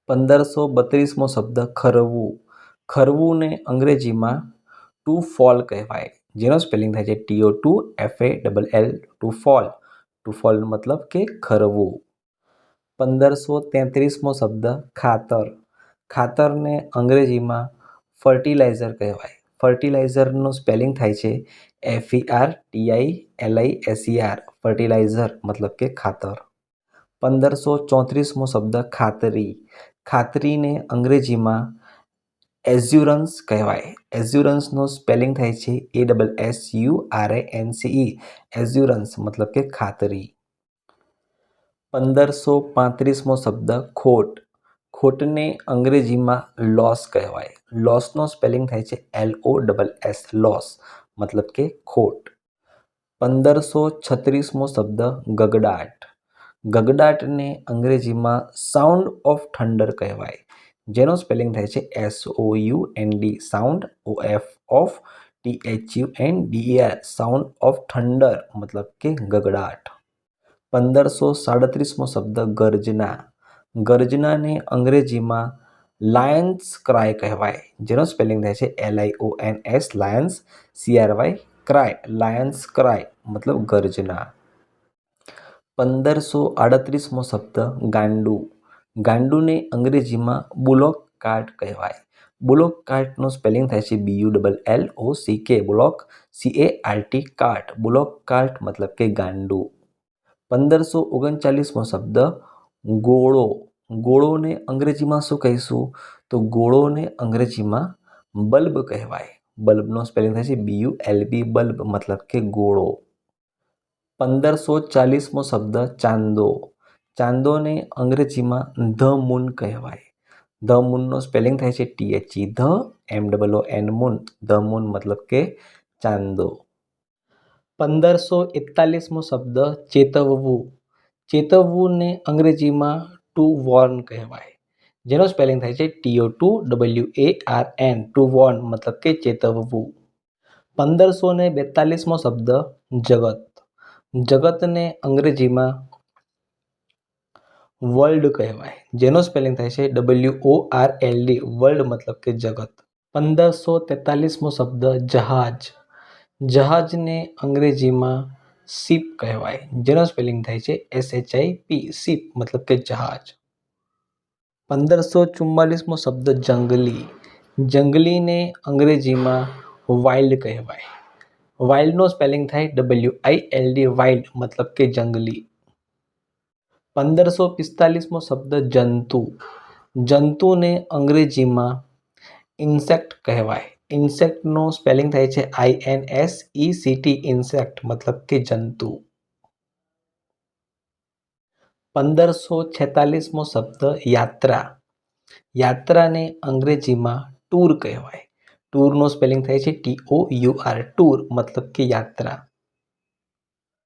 1532મો શબ્દ ખરવું. ખરવુંને અંગ્રેજીમાં two fall કહેવાય, જેનો સ્પેલિંગ થાય છે TO2FALL two fall. Two fall મતલબ કે ખરવું. 1533મો શબ્દ ખાતર. ખાતરને અંગ્રેજીમાં ફર્ટિલાઇઝર કહેવાય. ફર્ટિલાઇઝરનું સ્પેલિંગ થાય છે FERTILISER ફર્ટિલાઇઝર મતલબ કે ખાતર. 1534મો શબ્દ ખાતરી. ખાતરીને અંગ્રેજીમાં એઝ્યુરન્સ કહેવાય. એઝ્યુરન્સનું સ્પેલિંગ થાય છે ASSURANCE એઝ્યુરન્સ મતલબ કે ખાતરી. 1535મો શબ્દ ખોટ. ખોટને અંગ્રેજીમાં લોસ કહેવાય. લોસનો સ્પેલિંગ થાય છે LOSS લોસ મતલબ કે ખોટ. 1536મો શબ્દ ગગડાટ. ગગડાટને અંગ્રેજીમાં સાઉન્ડ ઓફ થંડર કહેવાય, જેનો સ્પેલિંગ થાય છે SOUND sound OF THUNDER sound of thunder મતલબ કે ગગડાટ. 1537મો શબ્દ ગર્જના. ગર્જનાને અંગ્રેજીમાં લાયન્સ ક્રાય કહેવાય, જેનો સ્પેલિંગ થાય છે LIONS Lions CRY cry Lions cry મતલબ ગર્જના. 1538મો શબ્દ ગાંડું. ગાંડુને અંગ્રેજીમાં બુલોક કાર્ટ કહેવાય. બુલોક કાર્ટનું સ્પેલિંગ થાય છે BULLOCK બુલોક CART કાર્ટ બુલોક કાર્ટ મતલબ કે ગાંડું. 1539મો શબ્દ ગોળો. ગોળોને અંગ્રેજીમાં શું કહીશું? તો ગોળોને અંગ્રેજીમાં બલ્બ કહેવાય. બલ્બનો સ્પેલિંગ થાય છે BULB બલ્બ મતલબ કે ગોળો. 1540મો શબ્દ ચાંદો. ચાંદોને અંગ્રેજીમાં ધ મૂન કહેવાય. ધ મૂનનો સ્પેલિંગ થાય છે THE મૂન ધ મૂન મતલબ કે ચાંદો. 1541મો શબ્દ ચેતવવું. ચેતવવુંને અંગ્રેજીમાં ટુ વોર્ન કહેવાય, જેનો સ્પેલિંગ થાય છે TO2WARN ટુ વોર્ન મતલબ કે ચેતવવું. 1542મો શબ્દ જગત. જગતને અંગ્રેજીમાં વર્લ્ડ કહેવાય, જેનો સ્પેલિંગ થાય છે WORLD વર્લ્ડ મતલબ કે જગત. 1543મો શબ્દ જહાજ. જહાજને અંગ્રેજીમાં શિપ કહેવાય, જેનો સ્પેલિંગ થાય છે SHIP શિપ મતલબ કે જહાજ. 1544મો શબ્દ જંગલી. જંગલીને અંગ્રેજીમાં વાઇલ્ડ કહેવાય. વાઇલ્ડનો સ્પેલિંગ થાય WILD વાઇલ્ડ મતલબ કે જંગલી. 1545મો શબ્દ જંતુ. જંતુને અંગ્રેજીમાં ઇન્સેક્ટ કહેવાય. ઇન્સેક્ટનો સ્પેલિંગ થાય છે INSECT ઇન્સેક્ટ મતલબ કે જંતુ. 1546મો શબ્દ યાત્રા. યાત્રાને અંગ્રેજીમાં ટૂર કહેવાય. ટૂરનો સ્પેલિંગ થાય છે TOUR ટૂર મતલબ કે યાત્રા.